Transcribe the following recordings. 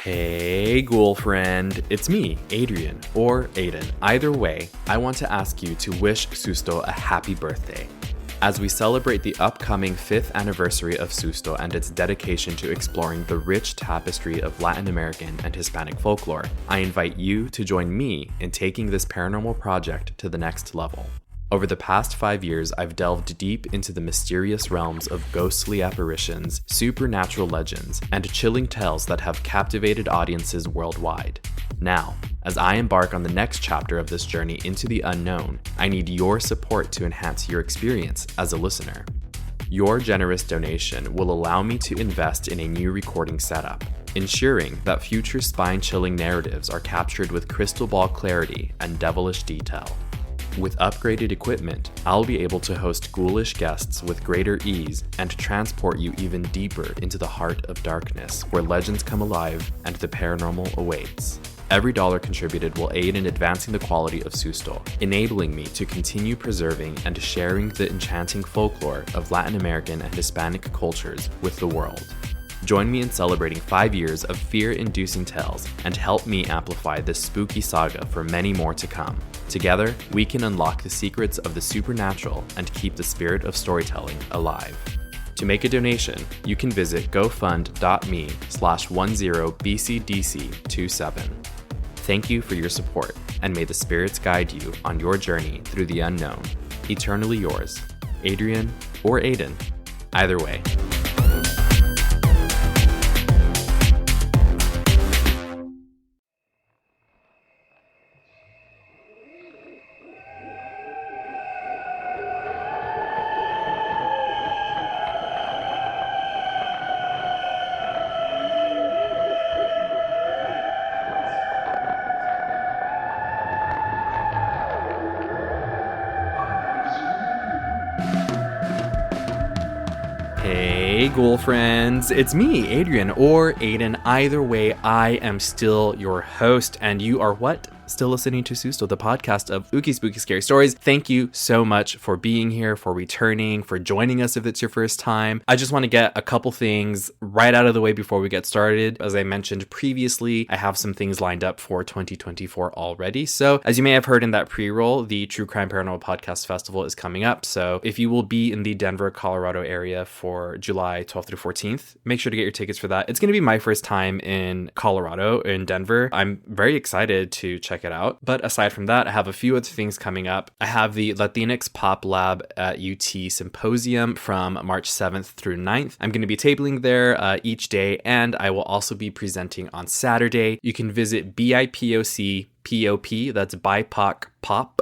Hey, ghoul friend. It's me, Adrian, or Ayden. Either way, I want to ask you to wish Susto a happy birthday. As we celebrate the upcoming 5th anniversary of Susto and its dedication to exploring the rich tapestry of Latin American and Hispanic folklore, I invite you to join me in taking this paranormal project to the next level. Over the past 5 years, I've delved deep into the mysterious realms of ghostly apparitions, supernatural legends, and chilling tales that have captivated audiences worldwide. Now, as I embark on the next chapter of this journey into the unknown, I need your support to enhance your experience as a listener. Your generous donation will allow me to invest in a new recording setup, ensuring that future spine-chilling narratives are captured with crystal ball clarity and devilish detail. With upgraded equipment, I'll be able to host ghoulish guests with greater ease and transport you even deeper into the heart of darkness, where legends come alive and the paranormal awaits. Every dollar contributed will aid in advancing the quality of Susto, enabling me to continue preserving and sharing the enchanting folklore of Latin American and Hispanic cultures with the world. Join me in celebrating 5 years of fear-inducing tales and help me amplify this spooky saga for many more to come. Together, we can unlock the secrets of the supernatural and keep the spirit of storytelling alive. To make a donation, you can visit gofund.me/10bcdc27. Thank you for your support, and may the spirits guide you on your journey through the unknown. Eternally yours, Adrian or Ayden. Either way. Hey, ghoul friends, it's me, Adrian, or Ayden. Either way, I am still your host, and you are what? Still listening to Susto, the podcast of Ookie Spooky Scary Stories. Thank you so much for being here, for returning, for joining us if it's your first time. I just want to get a couple things right out of the way before we get started. As I mentioned previously, I have some things lined up for 2024 already. So as you may have heard in that pre-roll, the True Crime Paranormal Podcast Festival is coming up. So if you will be in the Denver, Colorado area for July 12th through 14th, make sure to get your tickets for that. It's going to be my first time in Colorado, in Denver. I'm very excited to check it out. But aside from that, I have a few other things coming up. I have the Latinx Pop Lab at UT Symposium from March 7th through 9th. I'm going to be tabling there each day, and I will also be presenting on Saturday. You can visit BIPOC.POP, that's BIPOC Pop.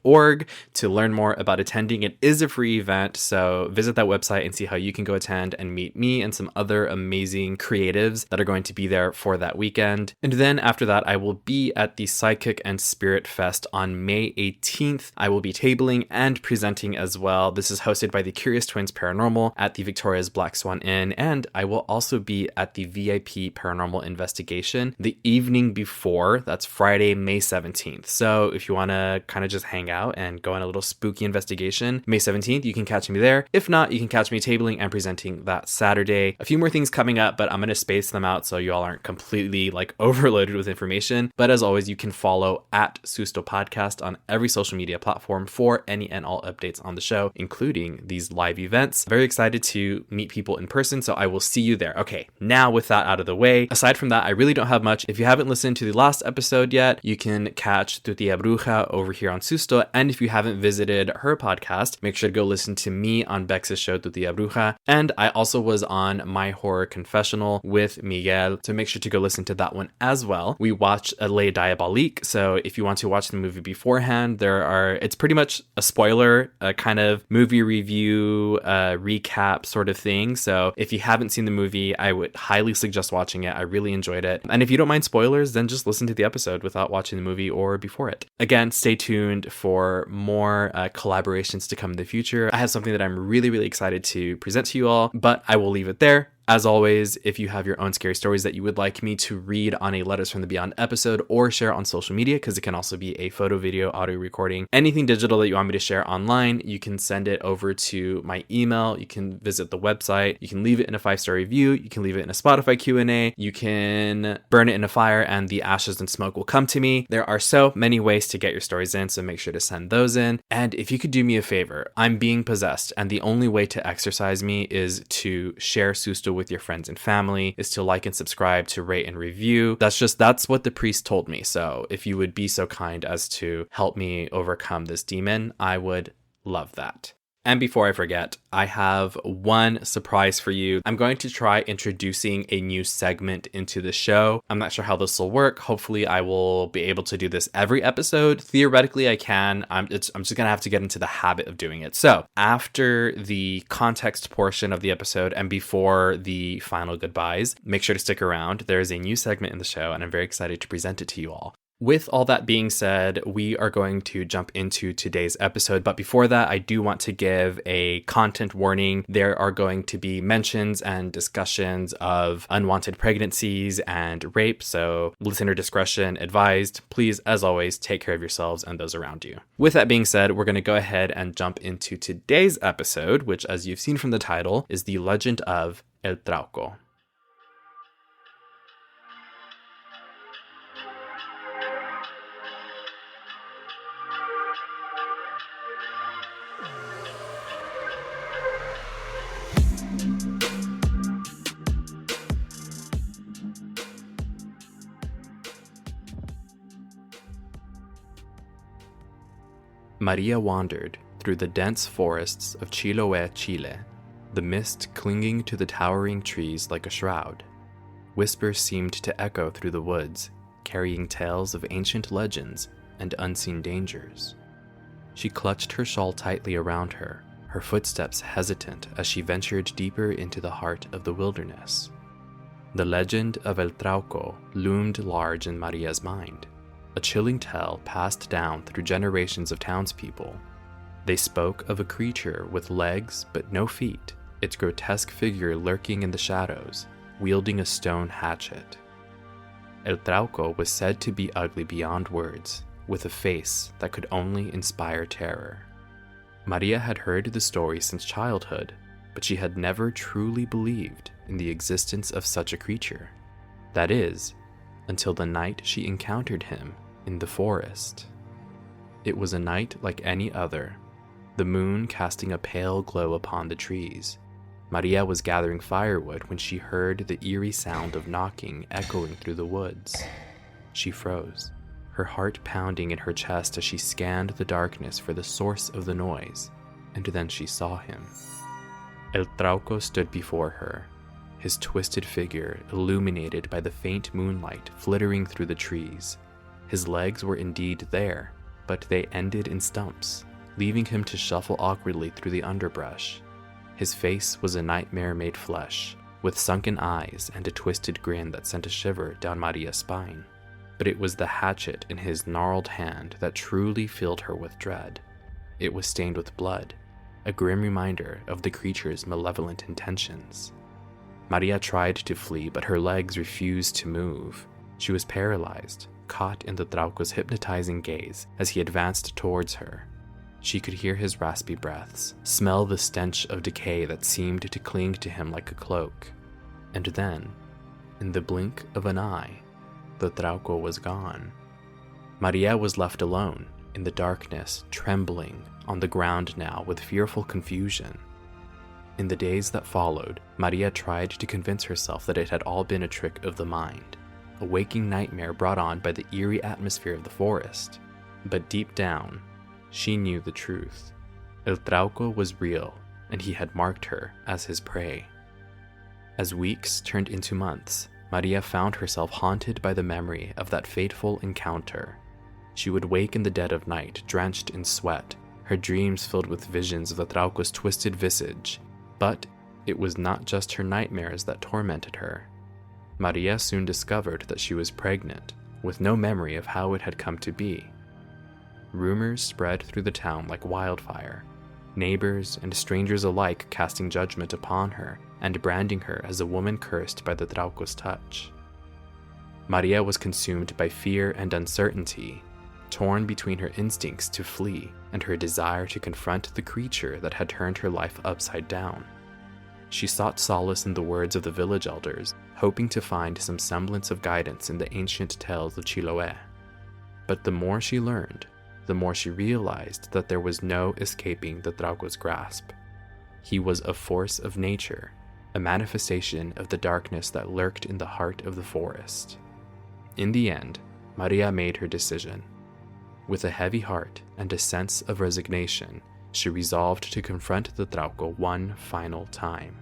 .org to learn more about attending. It is a free event, so visit that website and see how you can go attend and meet me and some other amazing creatives that are going to be there for that weekend. And then after that, I will be at the Psychic and Spirit Fest on May 18th. I will be tabling and presenting as well. This is hosted by the Curious Twins Paranormal at the Victoria's Black Swan Inn, and I will also be at the VIP Paranormal Investigation the evening before. That's Friday, May 17th. So if you want to kind of just hang out and go on a little spooky investigation, May 17th, you can catch me there. If not, you can catch me tabling and presenting that Saturday. A few more things coming up, but I'm going to space them out so you all aren't completely overloaded with information. But as always, you can follow at Susto Podcast on every social media platform for any and all updates on the show, including these live events. Very excited to meet people in person, so I will see you there. Okay, now with that out of the way, aside from that, I really don't have much. If you haven't listened to the last episode yet, you can catch Tutia Bruja over here on Susto, and if you haven't visited her podcast, make sure to go listen to me on Bex's show Tutia Bruja. And I also was on My Horror Confessional with Miguel, so make sure to go listen to that one as well. We watched Les Diaboliques, so if you want to watch the movie beforehand, it's pretty much a spoiler, a kind of movie review, recap sort of thing. So if you haven't seen the movie, I would highly suggest watching it. I really enjoyed it. And if you don't mind spoilers, then just listen to the episode without watching the movie or before it. Again, stay tuned for more collaborations to come in the future. I have something that I'm really, really excited to present to you all, but I will leave it there. As always, if you have your own scary stories that you would like me to read on a Letters from the Beyond episode or share on social media, because it can also be a photo, video, audio recording, anything digital that you want me to share online, you can send it over to my email. You can visit the website. You can leave it in a 5-star review. You can leave it in a Spotify Q&A. You can burn it in a fire and the ashes and smoke will come to me. There are so many ways to get your stories in, so make sure to send those in. And if you could do me a favor, I'm being possessed, and the only way to exorcise me is to share Susto with your friends and family, is to like and subscribe, to rate and review. That's what the priest told me. So if you would be so kind as to help me overcome this demon, I would love that. And before I forget, I have one surprise for you. I'm going to try introducing a new segment into the show. I'm not sure how this will work. Hopefully I will be able to do this every episode. Theoretically, I can. I'm just going to have to get into the habit of doing it. So after the context portion of the episode and before the final goodbyes, make sure to stick around. There is a new segment in the show, and I'm very excited to present it to you all. With all that being said, we are going to jump into today's episode. But before that, I do want to give a content warning. There are going to be mentions and discussions of unwanted pregnancies and rape. So listener discretion advised. Please, as always, take care of yourselves and those around you. With that being said, we're going to go ahead and jump into today's episode, which, as you've seen from the title, is The Legend of El Trauco. Maria wandered through the dense forests of Chiloé, Chile, the mist clinging to the towering trees like a shroud. Whispers seemed to echo through the woods, carrying tales of ancient legends and unseen dangers. She clutched her shawl tightly around her, her footsteps hesitant as she ventured deeper into the heart of the wilderness. The legend of El Trauco loomed large in Maria's mind, a chilling tale passed down through generations of townspeople. They spoke of a creature with legs but no feet, its grotesque figure lurking in the shadows, wielding a stone hatchet. El Trauco was said to be ugly beyond words, with a face that could only inspire terror. Maria had heard the story since childhood, but she had never truly believed in the existence of such a creature. That is, until the night she encountered him in the forest. It was a night like any other, the moon casting a pale glow upon the trees. Maria was gathering firewood when she heard the eerie sound of knocking echoing through the woods. She froze, her heart pounding in her chest as she scanned the darkness for the source of the noise, and then she saw him. El Trauco stood before her, his twisted figure illuminated by the faint moonlight flittering through the trees. His legs were indeed there, but they ended in stumps, leaving him to shuffle awkwardly through the underbrush. His face was a nightmare made flesh, with sunken eyes and a twisted grin that sent a shiver down Maria's spine. But it was the hatchet in his gnarled hand that truly filled her with dread. It was stained with blood, a grim reminder of the creature's malevolent intentions. Maria tried to flee, but her legs refused to move. She was paralyzed, caught in the Trauco's hypnotizing gaze as he advanced towards her. She could hear his raspy breaths, smell the stench of decay that seemed to cling to him like a cloak. And then, in the blink of an eye, the Trauco was gone. Maria was left alone, in the darkness, trembling, on the ground now with fearful confusion. In the days that followed, Maria tried to convince herself that it had all been a trick of the mind, a waking nightmare brought on by the eerie atmosphere of the forest. But deep down, she knew the truth. El Trauco was real, and he had marked her as his prey. As weeks turned into months, Maria found herself haunted by the memory of that fateful encounter. She would wake in the dead of night, drenched in sweat, her dreams filled with visions of the Trauco's twisted visage. But it was not just her nightmares that tormented her. Maria soon discovered that she was pregnant, with no memory of how it had come to be. Rumors spread through the town like wildfire. neighbors and strangers alike casting judgment upon her and branding her as a woman cursed by the Trauco's touch. Maria was consumed by fear and uncertainty, torn between her instincts to flee and her desire to confront the creature that had turned her life upside down. She sought solace in the words of the village elders, hoping to find some semblance of guidance in the ancient tales of Chiloé. But the more she learned, the more she realized that there was no escaping the Trauco's grasp. He was a force of nature, a manifestation of the darkness that lurked in the heart of the forest. In the end, Maria made her decision. With a heavy heart and a sense of resignation, she resolved to confront the Trauco one final time.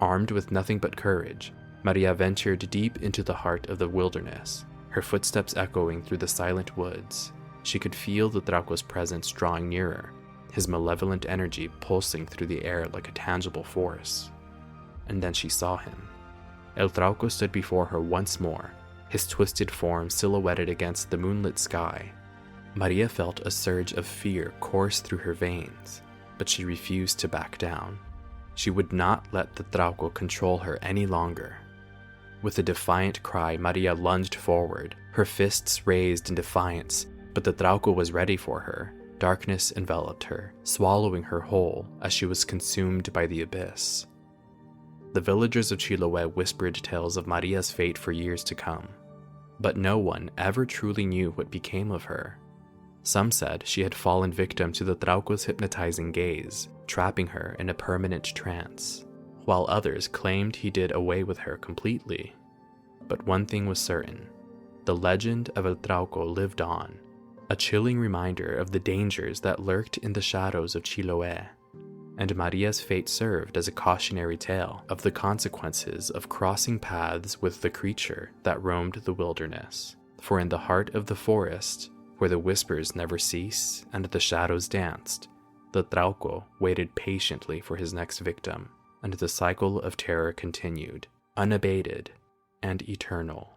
Armed with nothing but courage, Maria ventured deep into the heart of the wilderness, her footsteps echoing through the silent woods. She could feel the Trauco's presence drawing nearer, his malevolent energy pulsing through the air like a tangible force. And then she saw him. El Trauco stood before her once more, his twisted form silhouetted against the moonlit sky. Maria felt a surge of fear course through her veins, but she refused to back down. She would not let the Trauco control her any longer. With a defiant cry, Maria lunged forward, her fists raised in defiance, but the Trauco was ready for her. Darkness enveloped her, swallowing her whole as she was consumed by the abyss. The villagers of Chiloé whispered tales of Maria's fate for years to come, but no one ever truly knew what became of her. Some said she had fallen victim to the Trauco's hypnotizing gaze, trapping her in a permanent trance, while others claimed he did away with her completely. But one thing was certain: the legend of El Trauco lived on, a chilling reminder of the dangers that lurked in the shadows of Chiloé. And Maria's fate served as a cautionary tale of the consequences of crossing paths with the creature that roamed the wilderness. For in the heart of the forest, where the whispers never cease and the shadows danced, the Trauco waited patiently for his next victim, and the cycle of terror continued, unabated and eternal.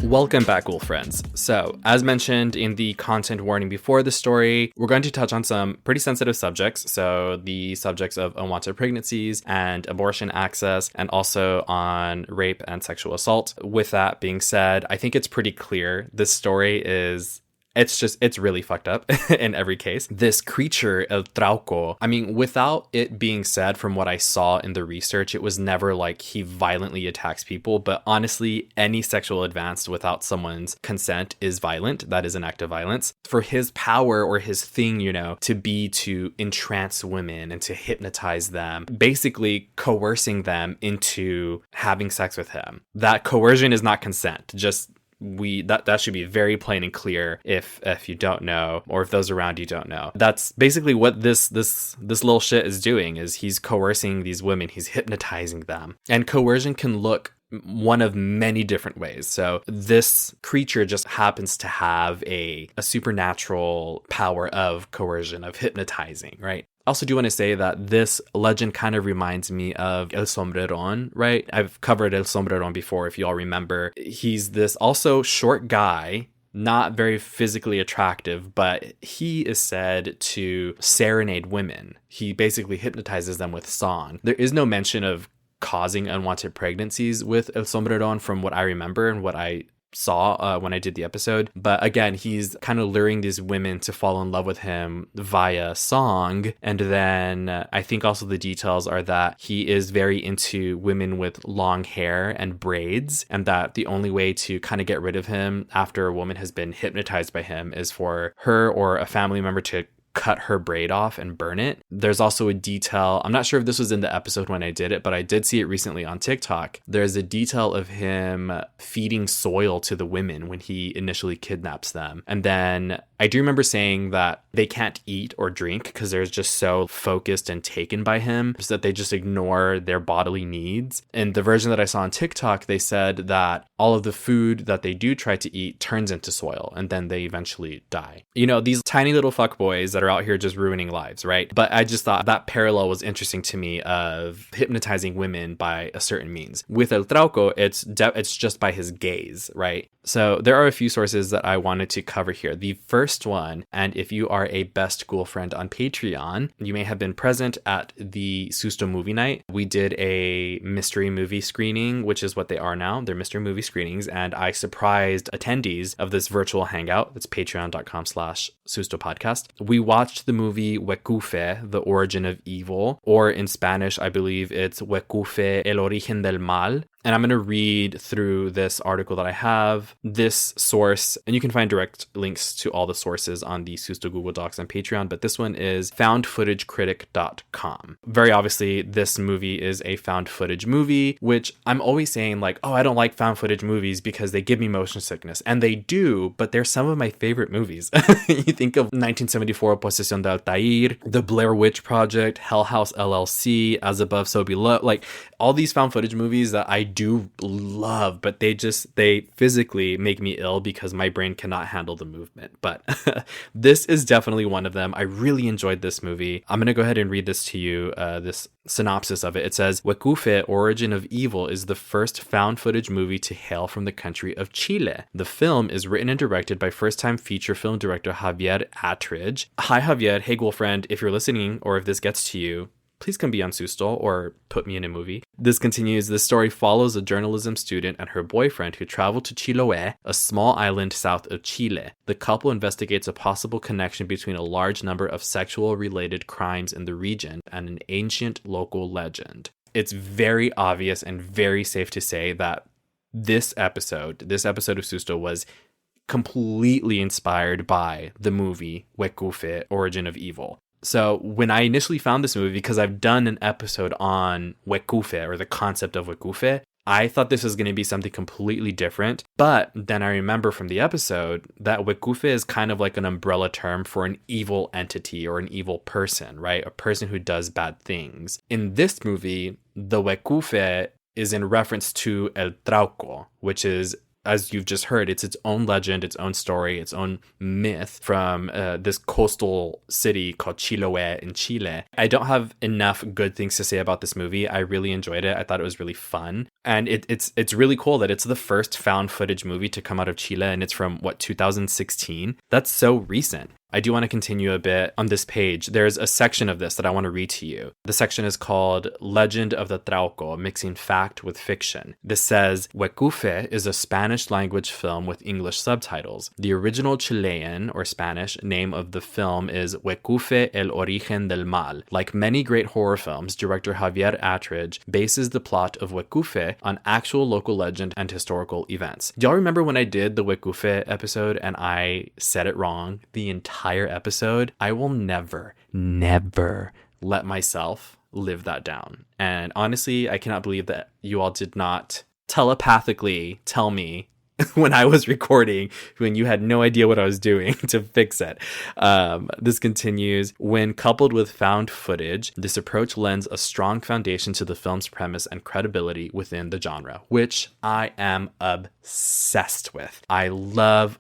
Welcome back, cool friends. So, as mentioned in the content warning before the story, we're going to touch on some pretty sensitive subjects. So, the subjects of unwanted pregnancies and abortion access, and also on rape and sexual assault. With that being said, I think it's pretty clear this story is... It's really fucked up in every case. This creature, El Trauco, I mean, without it being said from what I saw in the research, it was never like he violently attacks people. But honestly, any sexual advance without someone's consent is violent. That is an act of violence. For his power or his thing, to be to entrance women and to hypnotize them, basically coercing them into having sex with him. That coercion is not consent. That should be very plain and clear if you don't know, or if those around you don't know. That's basically what this little shit is doing, is he's coercing these women, he's hypnotizing them. And coercion can look one of many different ways. So this creature just happens to have a supernatural power of coercion, of hypnotizing, right? I also do want to say that this legend kind of reminds me of El Sombreron, right? I've covered El Sombreron before, if you all remember. He's this also short guy, not very physically attractive, but he is said to serenade women. He basically hypnotizes them with song. There is no mention of causing unwanted pregnancies with El Sombreron from what I remember and what I saw when I did the episode. But again, he's kind of luring these women to fall in love with him via song. And then I think also the details are that he is very into women with long hair and braids, and that the only way to kind of get rid of him after a woman has been hypnotized by him is for her or a family member to cut her braid off and burn it. There's also a detail, I'm not sure if this was in the episode when I did it, but I did see it recently on TikTok. There's a detail of him feeding soil to the women when he initially kidnaps them. And then I do remember saying that they can't eat or drink because they're just so focused and taken by him, so that they just ignore their bodily needs. In the version that I saw on TikTok, they said that all of the food that they do try to eat turns into soil and then they eventually die. You know, these tiny little fuckboys that are out here just ruining lives, right? But I just thought that parallel was interesting to me of hypnotizing women by a certain means. With El Trauco, it's just by his gaze, right? So there are a few sources that I wanted to cover here. The first one, and if you are a Best School Friend on Patreon, you may have been present at the Susto movie night. We did a mystery movie screening, which is what they are now. They're mystery movie screenings. And I surprised attendees of this virtual hangout. That's patreon.com/Susto podcast. We watched the movie Wekufe, The Origin of Evil, or in Spanish, I believe it's Wekufe, El Origen del Mal. And I'm going to read through this article that I have, this source, and you can find direct links to all the sources on the Susto Google Docs and Patreon, but this one is foundfootagecritic.com. Very obviously, this movie is a found footage movie, which I'm always saying like, oh, I don't like found footage movies because they give me motion sickness. And they do, but they're some of my favorite movies. You think of 1974, Posesión de Altair, The Blair Witch Project, Hell House LLC, As Above, So Below, like all these found footage movies that I do love, but they physically make me ill because my brain cannot handle the movement. But this is definitely one of them. I really enjoyed this movie. I'm going to go ahead and read this to you, this synopsis of it. It says, Wekufe, Origin of Evil is the first found footage movie to hail from the country of Chile. The film is written and directed by first-time feature film director Javier Attridge. Hi, Javier. Hey, girlfriend. If you're listening or if this gets to you, please come be on Susto or put me in a movie. This continues. The story follows a journalism student and her boyfriend who travel to Chiloé, a small island south of Chile. The couple investigates a possible connection between a large number of sexual-related crimes in the region and an ancient local legend. It's very obvious and very safe to say that this episode of Susto was completely inspired by the movie Wekufe, Origin of Evil. So when I initially found this movie, because I've done an episode on Wekufe or the concept of Wekufe, I thought this was going to be something completely different. But then I remember from the episode that Wekufe is kind of like an umbrella term for an evil entity or an evil person, right? A person who does bad things. In this movie, the Wekufe is in reference to El Trauco, which is, as you've just heard, it's its own legend, its own story, its own myth from this coastal city called Chiloé in Chile. I don't have enough good things to say about this movie. I really enjoyed it. I thought it was really fun. And it's really cool that it's the first found footage movie to come out of Chile, and it's from, 2016? That's so recent. I do want to continue a bit on this page. There's a section of this that I want to read to you. The section is called Legend of the Trauco, Mixing Fact with Fiction. This says, Wekufe is a Spanish language film with English subtitles. The original Chilean or Spanish name of the film is Wekufe, El Origen del Mal. Like many great horror films, director Javier Attridge bases the plot of Wekufe on actual local legend and historical events. Do y'all remember when I did the Wekufe episode and I said it wrong the entire episode? I will never let myself live that down. And honestly, I cannot believe that you all did not telepathically tell me when I was recording, when you had no idea what I was doing to fix it. This continues. When coupled with found footage, this approach lends a strong foundation to the film's premise and credibility within the genre, which I am obsessed with. I love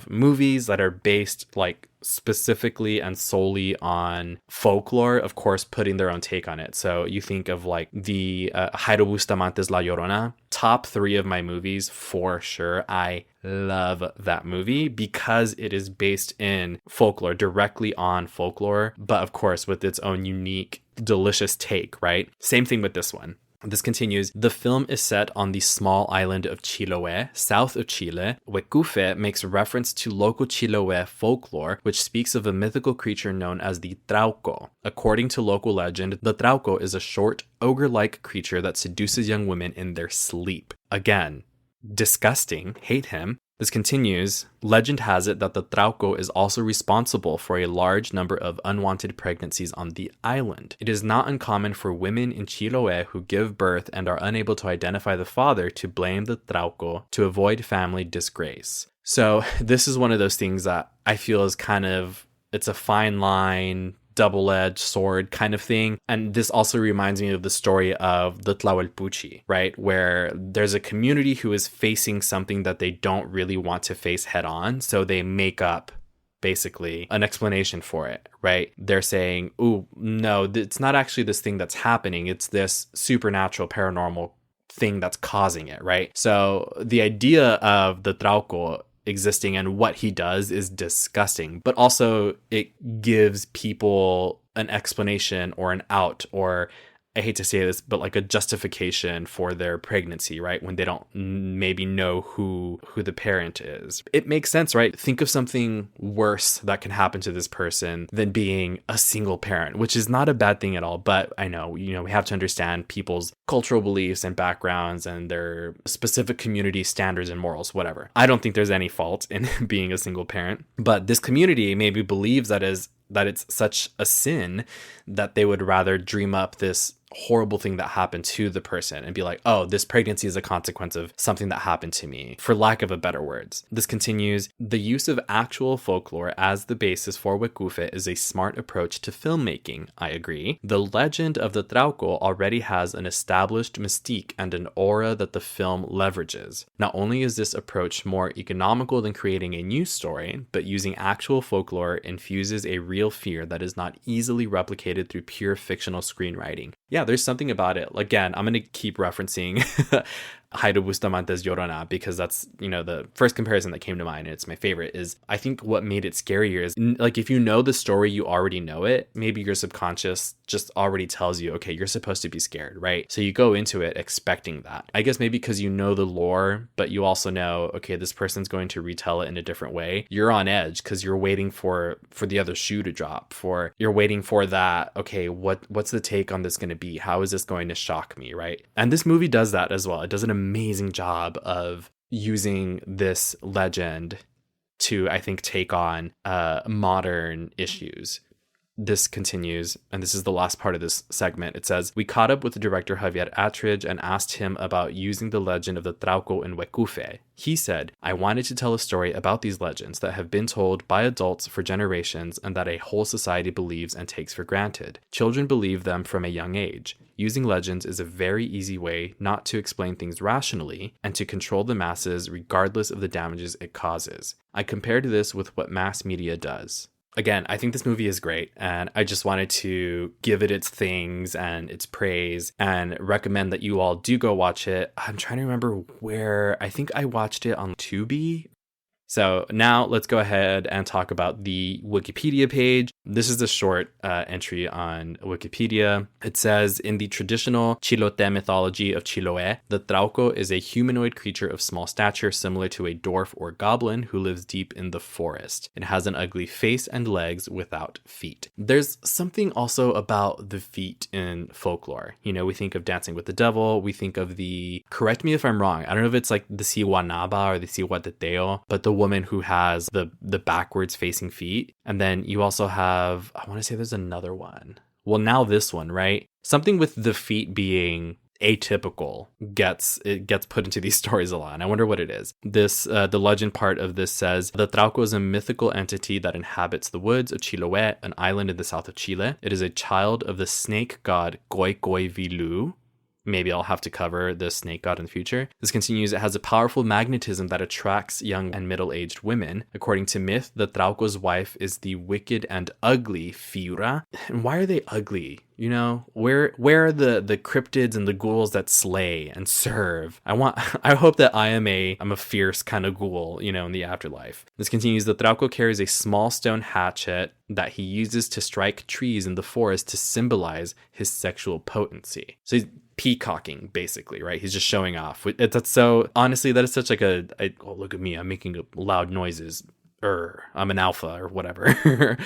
movies that are based like specifically and solely on folklore, of course, putting their own take on it. So you think of like the Jairo Bustamante's La Llorona, top 3 of my movies for sure. I love that movie because it is based in folklore, directly on folklore, but of course with its own unique, delicious take, right? Same thing with this one. This continues. The film is set on the small island of Chiloé, south of Chile. Wekufe makes reference to local Chiloé folklore, which speaks of a mythical creature known as the Trauco. According to local legend, the Trauco is a short, ogre-like creature that seduces young women in their sleep. Again, disgusting. Hate him. This continues. Legend has it that the Trauco is also responsible for a large number of unwanted pregnancies on the island. It is not uncommon for women in Chiloé who give birth and are unable to identify the father to blame the Trauco to avoid family disgrace. So this is one of those things that I feel is kind of, it's a fine line, double-edged sword kind of thing. And this also reminds me of the story of the Tlahuelpuchi, right? Where there's a community who is facing something that they don't really want to face head on. So they make up basically an explanation for it, right? They're saying, oh, no, it's not actually this thing that's happening. It's this supernatural paranormal thing that's causing it, right? So the idea of the Trauco existing and what he does is disgusting, but also it gives people an explanation or an out, or I hate to say this, but like a justification for their pregnancy, right? When they don't maybe know who the parent is. It makes sense, right? Think of something worse that can happen to this person than being a single parent, which is not a bad thing at all. But I know, we have to understand people's cultural beliefs and backgrounds and their specific community standards and morals, whatever. I don't think there's any fault in being a single parent, but this community maybe believes that it's such a sin that they would rather dream up this horrible thing that happened to the person and be like, oh, this pregnancy is a consequence of something that happened to me, for lack of a better words. This continues, the use of actual folklore as the basis for Wekufe is a smart approach to filmmaking. I agree. The legend of the Trauco already has an established mystique and an aura that the film leverages. Not only is this approach more economical than creating a new story, but using actual folklore infuses a real fear that is not easily replicated through pure fictional screenwriting. Yeah, there's something about it. Again, I'm going to keep referencing Jairo Bustamante's Llorona because that's, the first comparison that came to mind, and it's my favorite, is I think what made it scarier is, like, if you know the story, you already know it. Maybe your subconscious just already tells you, okay, you're supposed to be scared, right? So you go into it expecting that. I guess maybe because you know the lore, but you also know, okay, this person's going to retell it in a different way. You're on edge because you're waiting for the other shoe to drop, you're waiting for that, okay, what's the take on this going to be? How is this going to shock me, right? And this movie does that as well. It does an amazing job of using this legend to, I think, take on modern issues. This continues, and this is the last part of this segment. It says, we caught up with the director Javier Attridge and asked him about using the legend of the Trauco in Wekufe. He said, I wanted to tell a story about these legends that have been told by adults for generations and that a whole society believes and takes for granted. Children believe them from a young age. Using legends is a very easy way not to explain things rationally and to control the masses regardless of the damages it causes. I compared this with what mass media does. Again, I think this movie is great, and I just wanted to give it its things and its praise and recommend that you all do go watch it. I'm trying to remember where. I think I watched it on Tubi. So now let's go ahead and talk about the Wikipedia page. This is the short entry on Wikipedia. It says, in the traditional Chilote mythology of Chiloé, the Trauco is a humanoid creature of small stature similar to a dwarf or goblin who lives deep in the forest. It has an ugly face and legs without feet. There's something also about the feet in folklore. We think of Dancing with the Devil. We think of correct me if I'm wrong, I don't know if it's like the Siwanaba or the Siwateteo, but the woman who has the backwards facing feet. And then you also have, I want to say there's another one. Well, now this one, right? Something with the feet being atypical gets put into these stories a lot, and I wonder what it is. The legend part of this says, the Trauco is a mythical entity that inhabits the woods of Chiloé, an island in the south of Chile. It is a child of the snake god Goicoivilu. Maybe I'll have to cover the snake god in the future. This continues, it has a powerful magnetism that attracts young and middle-aged women. According to myth, the Trauco's wife is the wicked and ugly Fiura. And why are they ugly? Where are the cryptids and the ghouls that slay and serve? I hope that I'm a fierce kind of ghoul, in the afterlife. This continues, the Trauco carries a small stone hatchet that he uses to strike trees in the forest to symbolize his sexual potency. So he's peacocking, basically, right? He's just showing off. That's so, honestly, that is such like oh, look at me, I'm making loud noises. I'm an alpha or whatever.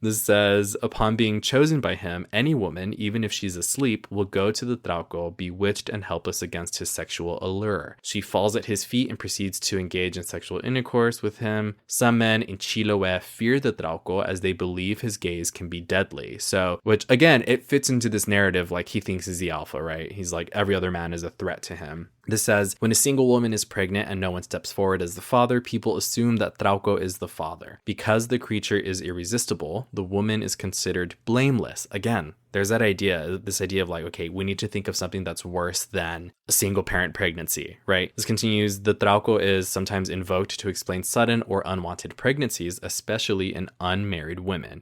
This says, upon being chosen by him, any woman, even if she's asleep, will go to the Trauco, bewitched and helpless against his sexual allure. She falls at his feet and proceeds to engage in sexual intercourse with him. Some men in Chilean fear the Trauco as they believe his gaze can be deadly. So, which again, it fits into this narrative like he thinks he's the alpha, right? He's like every other man is a threat to him. This says, when a single woman is pregnant and no one steps forward as the father, people assume that Trauco is the father. Because the creature is irresistible, the woman is considered blameless. Again, there's that idea, this idea of like, okay, we need to think of something that's worse than a single parent pregnancy, right? This continues, the Trauco is sometimes invoked to explain sudden or unwanted pregnancies, especially in unmarried women.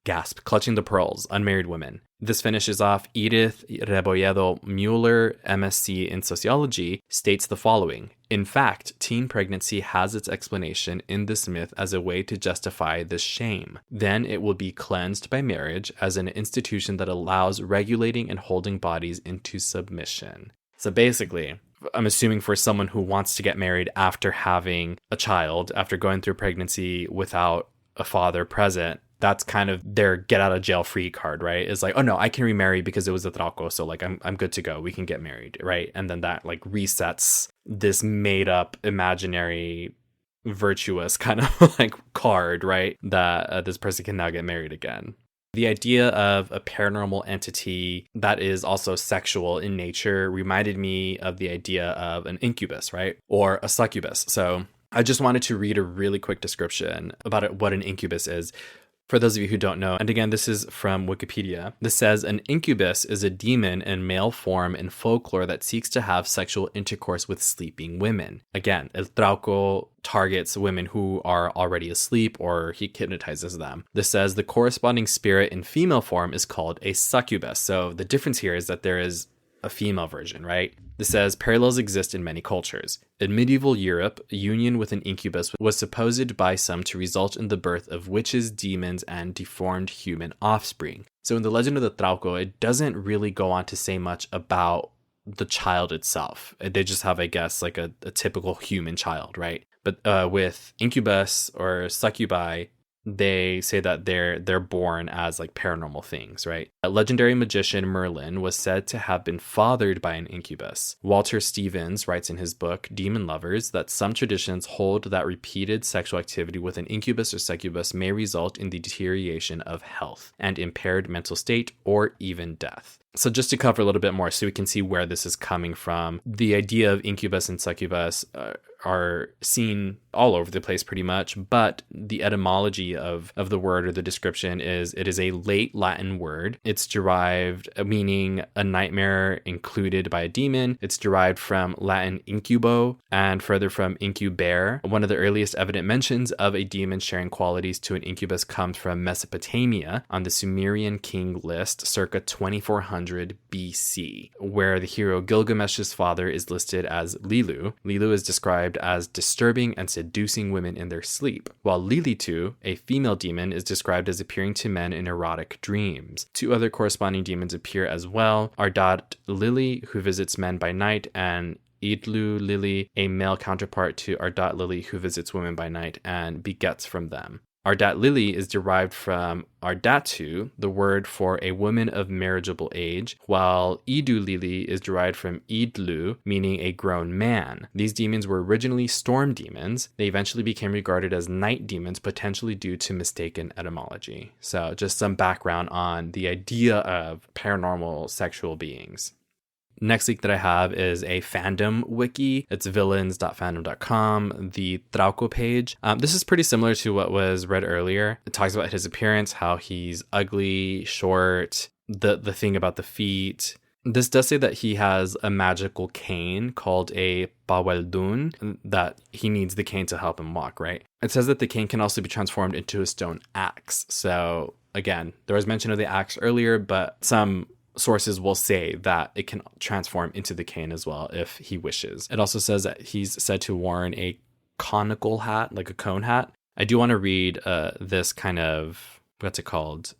Gasp, clutching the pearls, unmarried women. This finishes off. Edith Rebolledo Mueller, MSc in sociology, states the following. In fact, teen pregnancy has its explanation in this myth as a way to justify this shame. Then it will be cleansed by marriage as an institution that allows regulating and holding bodies into submission. So basically, I'm assuming for someone who wants to get married after having a child, after going through pregnancy without a father present, that's kind of their get out of jail free card, right? It's like, oh no, I can remarry because it was a Trauco, so like I'm good to go. We can get married, right? And then that like resets this made up imaginary virtuous kind of like card, right? That this person can now get married again. The idea of a paranormal entity that is also sexual in nature reminded me of the idea of an incubus, right? Or a succubus. So I just wanted to read a really quick description about what an incubus is. For those of you who don't know, and again, this is from Wikipedia, this says an incubus is a demon in male form in folklore that seeks to have sexual intercourse with sleeping women. Again, El Trauco targets women who are already asleep or he hypnotizes them. This says the corresponding spirit in female form is called a succubus. So the difference here is that there is a female version, right? This says parallels exist in many cultures. In medieval Europe, union with an incubus was supposed by some to result in the birth of witches, demons, and deformed human offspring. So in the legend of the Trauco, it doesn't really go on to say much about the child itself. They just have, I guess, like a typical human child, right? But with incubus or succubi, they say that they're born as like paranormal things, right? A legendary magician Merlin was said to have been fathered by an incubus. Walter Stevens writes in his book Demon Lovers that some traditions hold that repeated sexual activity with an incubus or succubus may result in the deterioration of health and impaired mental state or even death. So just to cover a little bit more so we can see where this is coming from, the idea of incubus and succubus are seen all over the place pretty much, but the etymology of the word or the description is it is a late Latin word. It's derived meaning a nightmare included by a demon. It's derived from Latin incubo and further from incubare. One of the earliest evident mentions of a demon sharing qualities to an incubus comes from Mesopotamia on the Sumerian king list circa 2400 BC, where the hero Gilgamesh's father is listed as Lilu. Lilu is described as disturbing and seducing women in their sleep, while Lilitu, a female demon, is described as appearing to men in erotic dreams. Two other corresponding demons appear as well, Ardat Lili, who visits men by night, and Idlu Lili, a male counterpart to Ardat Lili, who visits women by night and begets from them. Ardat Lili is derived from Ardatu, the word for a woman of marriageable age, while Idu Lili is derived from Idlu, meaning a grown man. These demons were originally storm demons. They eventually became regarded as night demons, potentially due to mistaken etymology. So just some background on the idea of paranormal sexual beings. Next link that I have is a fandom wiki. It's villains.fandom.com, the Trauco page. This is pretty similar to what was read earlier. It talks about his appearance, how he's ugly, short, the thing about the feet. This does say that he has a magical cane called a Baweldun, that he needs the cane to help him walk, right? It says that the cane can also be transformed into a stone axe. So again, there was mention of the axe earlier, but some sources will say that it can transform into the cane as well if he wishes. It also says that he's said to worn a conical hat, like a cone hat. I do want to read this kind of, what's it called?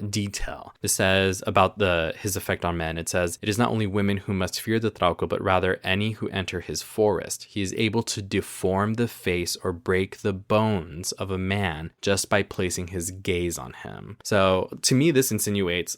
detail. It says about his effect on men. It says, it is not only women who must fear the Trauco, but rather any who enter his forest. He is able to deform the face or break the bones of a man just by placing his gaze on him. So to me, this insinuates,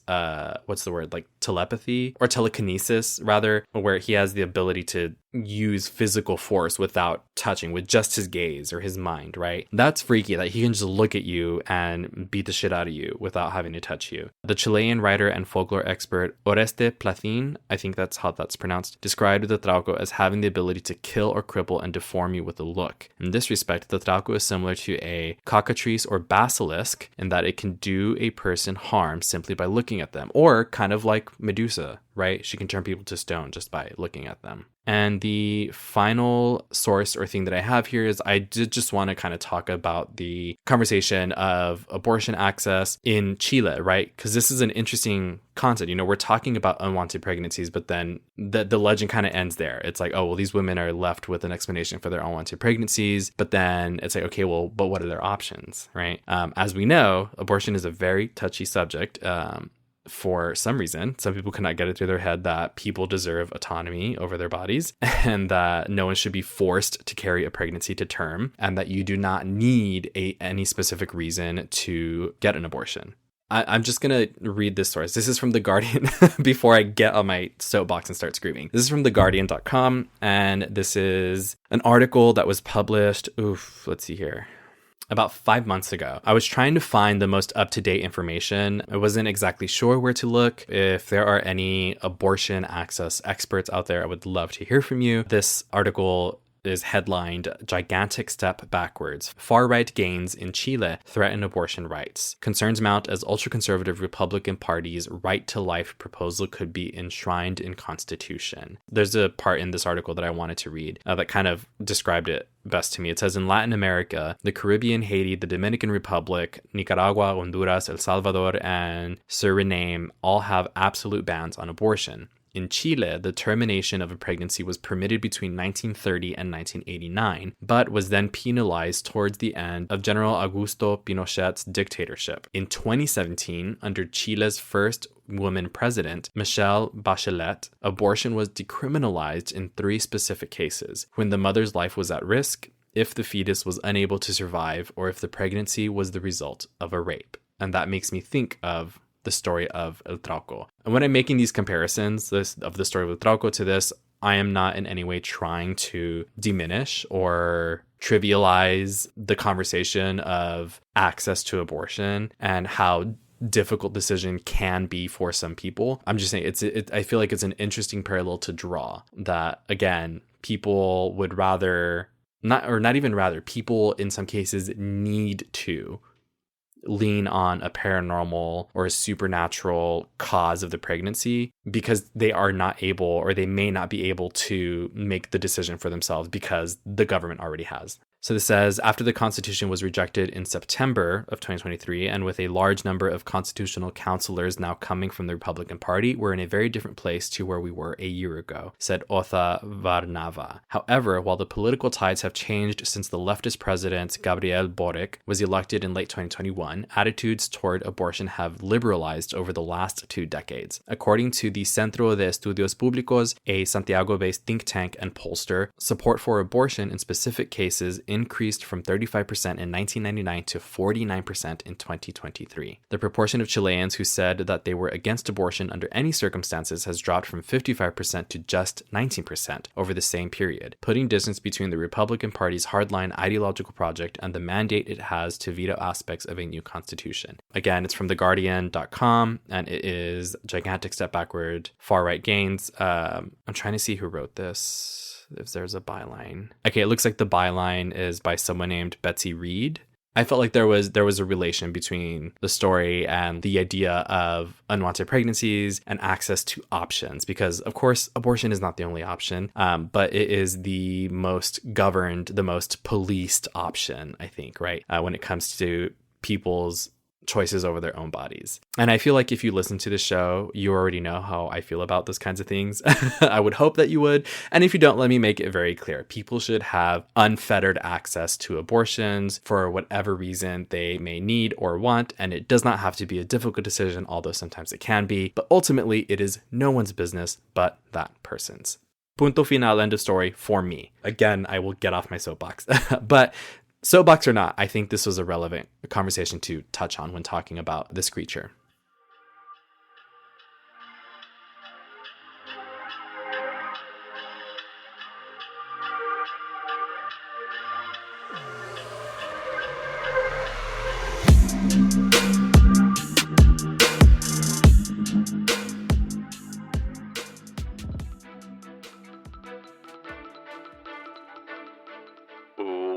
what's the word? Like telepathy or telekinesis, rather, where he has the ability to use physical force without touching, with just his gaze or his mind, right? That's freaky that he can just look at you and beat the shit out of you without having to touch you. The Chilean writer and folklore expert Oreste Placín, I think that's how that's pronounced, described the Trauco as having the ability to kill or cripple and deform you with a look. In this respect, the Trauco is similar to a cockatrice or basilisk in that it can do a person harm simply by looking at them, or kind of like Medusa, right? She can turn people to stone just by looking at them. And the final source or thing that I have here is I did just want to kind of talk about the conversation of abortion access in Chile, right? Because this is an interesting concept. We're talking about unwanted pregnancies, but then the legend kind of ends there. It's like, oh, well, these women are left with an explanation for their unwanted pregnancies, but then it's like, okay, well, but what are their options, right? As we know, abortion is a very touchy subject. For some reason, some people cannot get it through their head that people deserve autonomy over their bodies and that no one should be forced to carry a pregnancy to term, and that you do not need any specific reason to get an abortion. I'm just going to read this source. This is from The Guardian before I get on my soapbox and start screaming. This is from theguardian.com, and this is an article that was published, let's see here, about 5 months ago. I was trying to find the most up-to-date information. I wasn't exactly sure where to look. If there are any abortion access experts out there, I would love to hear from you. This article is headlined, Gigantic Step Backwards. Far-right gains in Chile threaten abortion rights. Concerns mount as ultra-conservative Republican Party's right-to-life proposal could be enshrined in Constitution. There's a part in this article that I wanted to read that kind of described it best to me. It says, in Latin America, the Caribbean, Haiti, the Dominican Republic, Nicaragua, Honduras, El Salvador, and Suriname all have absolute bans on abortion. In Chile, the termination of a pregnancy was permitted between 1930 and 1989, but was then penalized towards the end of General Augusto Pinochet's dictatorship. In 2017, under Chile's first woman president, Michelle Bachelet, abortion was decriminalized in 3 specific cases: when the mother's life was at risk, if the fetus was unable to survive, or if the pregnancy was the result of a rape. And that makes me think of the story of El Trauco. And when I'm making these comparisons of the story of El Trauco to this, I am not in any way trying to diminish or trivialize the conversation of access to abortion and how difficult decision can be for some people. I'm just saying I feel like it's an interesting parallel to draw, that again, people would rather people in some cases need to lean on a paranormal or a supernatural cause of the pregnancy because they are not able, or they may not be able to make the decision for themselves because the government already has. So this says, after the Constitution was rejected in September of 2023, and with a large number of constitutional counselors now coming from the Republican Party, we're in a very different place to where we were a year ago, said Otha Varnava. However, while the political tides have changed since the leftist president Gabriel Boric was elected in late 2021, attitudes toward abortion have liberalized over the last 2 decades. According to the Centro de Estudios Públicos, a Santiago-based think tank and pollster, support for abortion in specific cases increased from 35% in 1999 to 49% in 2023. The proportion of Chileans who said that they were against abortion under any circumstances has dropped from 55% to just 19% over the same period, putting distance between the Republican Party's hardline ideological project and the mandate it has to veto aspects of a new constitution. Again, it's from theguardian.com, and it is Gigantic Step Backward, Far-Right Gains. I'm trying to see who wrote this, if there's a byline. Okay, it looks like the byline is by someone named Betsy Reed. I felt like there was a relation between the story and the idea of unwanted pregnancies and access to options, because of course abortion is not the only option, but it is the most governed, the most policed option, I think, right? When it comes to people's choices over their own bodies. And I feel like if you listen to the show, you already know how I feel about those kinds of things. I would hope that you would. And if you don't, let me make it very clear. People should have unfettered access to abortions for whatever reason they may need or want. And it does not have to be a difficult decision, although sometimes it can be. But ultimately, it is no one's business but that person's. Punto final, end of story for me. Again, I will get off my soapbox. But soapbox or not, I think this was a relevant conversation to touch on when talking about this creature.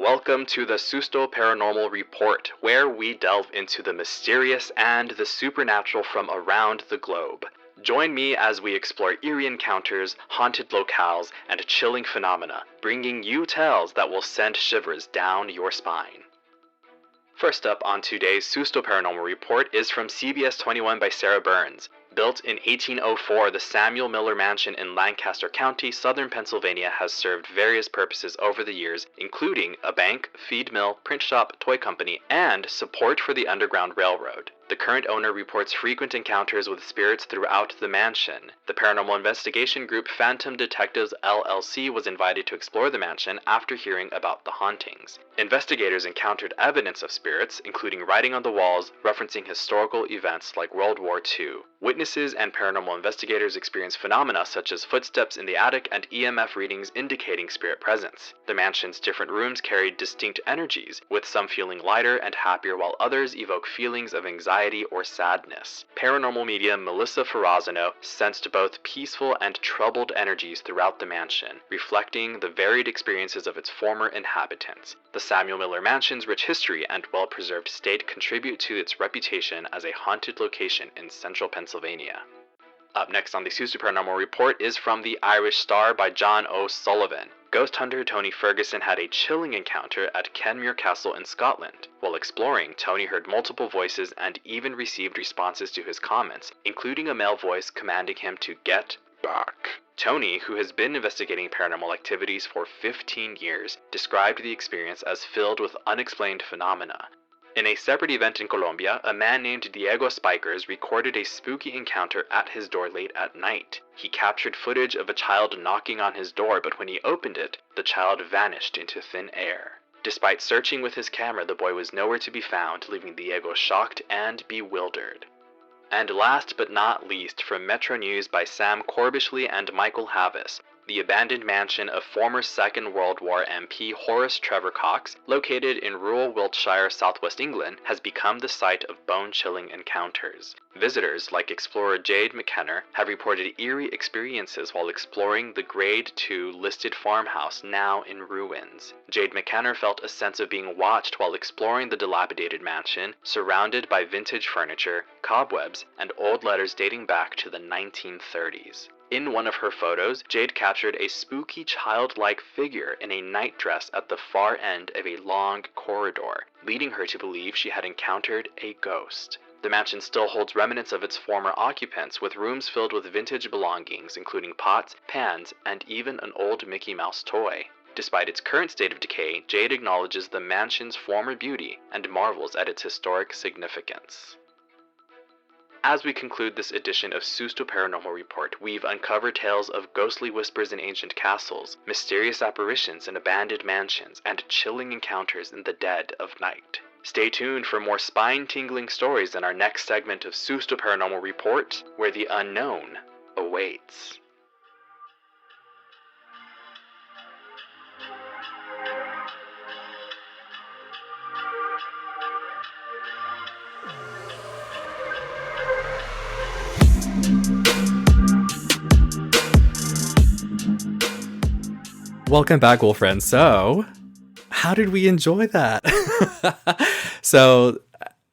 Welcome to the Susto Paranormal Report, where we delve into the mysterious and the supernatural from around the globe. Join me as we explore eerie encounters, haunted locales, and chilling phenomena, bringing you tales that will send shivers down your spine. First up on today's Susto Paranormal Report is from CBS 21 by Sarah Burns. Built in 1804, the Samuel Miller Mansion in Lancaster County, southern Pennsylvania has served various purposes over the years, including a bank, feed mill, print shop, toy company, and support for the Underground Railroad. The current owner reports frequent encounters with spirits throughout the mansion. The paranormal investigation group Phantom Detectives LLC was invited to explore the mansion after hearing about the hauntings. Investigators encountered evidence of spirits, including writing on the walls referencing historical events like World War II. Witnesses and paranormal investigators experienced phenomena such as footsteps in the attic and EMF readings indicating spirit presence. The mansion's different rooms carried distinct energies, with some feeling lighter and happier while others evoke feelings of anxiety or sadness. Paranormal medium Melissa Ferrazano sensed both peaceful and troubled energies throughout the mansion, reflecting the varied experiences of its former inhabitants. The Samuel Miller Mansion's rich history and well-preserved state contribute to its reputation as a haunted location in central Pennsylvania. Up next on the Susto Paranormal Report is from The Irish Star by John O'Sullivan. Ghost hunter Tony Ferguson had a chilling encounter at Kenmure Castle in Scotland. While exploring, Tony heard multiple voices and even received responses to his comments, including a male voice commanding him to get back. Tony, who has been investigating paranormal activities for 15 years, described the experience as filled with unexplained phenomena. In a separate event in Colombia, a man named Diego Spikers recorded a spooky encounter at his door late at night. He captured footage of a child knocking on his door, but when he opened it, the child vanished into thin air. Despite searching with his camera, the boy was nowhere to be found, leaving Diego shocked and bewildered. And last but not least, from Metro News by Sam Corbishley and Michael Havis, the abandoned mansion of former Second World War MP Horace Trevor Cox, located in rural Wiltshire, southwest England, has become the site of bone-chilling encounters. Visitors, like explorer Jade McKenna, have reported eerie experiences while exploring the Grade II listed farmhouse now in ruins. Jade McKenna felt a sense of being watched while exploring the dilapidated mansion, surrounded by vintage furniture, cobwebs, and old letters dating back to the 1930s. In one of her photos, Jade captured a spooky childlike figure in a nightdress at the far end of a long corridor, leading her to believe she had encountered a ghost. The mansion still holds remnants of its former occupants, with rooms filled with vintage belongings, including pots, pans, and even an old Mickey Mouse toy. Despite its current state of decay, Jade acknowledges the mansion's former beauty and marvels at its historic significance. As we conclude this edition of Susto Paranormal Report, we've uncovered tales of ghostly whispers in ancient castles, mysterious apparitions in abandoned mansions, and chilling encounters in the dead of night. Stay tuned for more spine-tingling stories in our next segment of Susto Paranormal Report, where the unknown awaits. Welcome back, Wolf Friends. So, how did we enjoy that? So,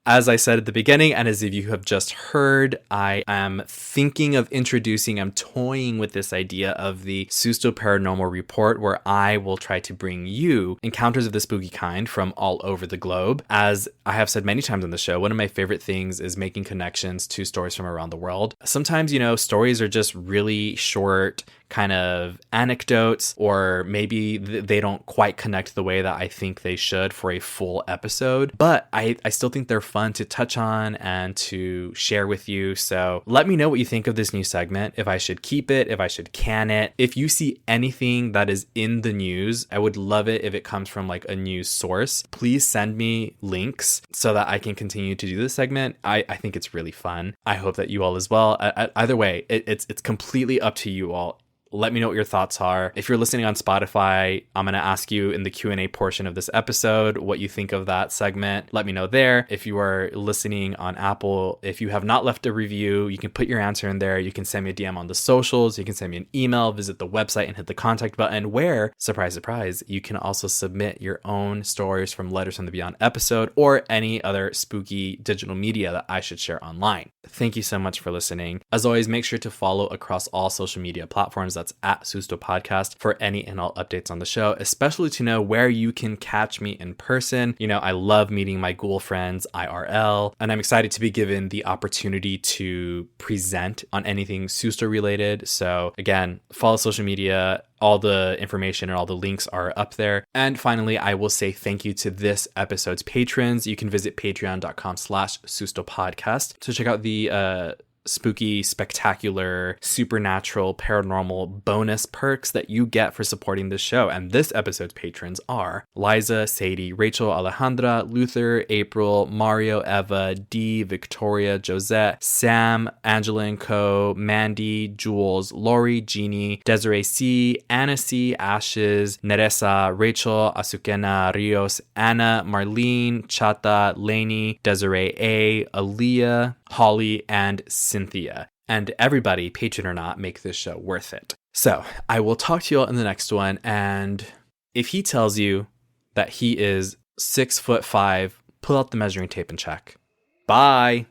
As I said at the beginning, and as if you have just heard, I am thinking of I'm toying with this idea of the Susto Paranormal Report, where I will try to bring you encounters of the spooky kind from all over the globe. As I have said many times on the show, one of my favorite things is making connections to stories from around the world. Sometimes, stories are just really short, kind of anecdotes, or maybe they don't quite connect the way that I think they should for a full episode, but I still think they're fun to touch on and to share with you. So let me know what you think of this new segment, if I should keep it, if I should can it. If you see anything that is in the news, I would love it if it comes from like a news source. Please send me links so that I can continue to do this segment. I think it's really fun. I hope that you all as well. Either way, it's completely up to you all. Let me know what your thoughts are. If you're listening on Spotify, I'm going to ask you in the Q&A portion of this episode what you think of that segment. Let me know there. If you are listening on Apple, if you have not left a review, you can put your answer in there. You can send me a DM on the socials. You can send me an email, visit the website and hit the contact button where, surprise, surprise, you can also submit your own stories from Letters from the Beyond episode or any other spooky digital media that I should share online. Thank you so much for listening. As always, make sure to follow across all social media platforms. That's at Susto Podcast for any and all updates on the show, especially to know where you can catch me in person. I love meeting my ghoul friends IRL, and I'm excited to be given the opportunity to present on anything Susto related. So again, follow social media. All the information and all the links are up there. And finally, I will say thank you to this episode's patrons. You can visit patreon.com/Susto Podcast to check out the spooky, spectacular, supernatural, paranormal bonus perks that you get for supporting this show. And this episode's patrons are Liza, Sadie, Rachel, Alejandra, Luther, April, Mario, Eva, Dee, Victoria, Josette, Sam, Angela and Co, Mandy, Jules, Lori, Jeannie, Desiree C, Anna C, Ashes, Neresa, Rachel, Azucena, Rios, Anna, Marlene, Chata, Lainey, Desiree A, Aaliyah, Holly, and Cynthia. And everybody, patron or not, make this show worth it. So I will talk to you all in the next one. And if he tells you that he is 6'5", pull out the measuring tape and check. Bye.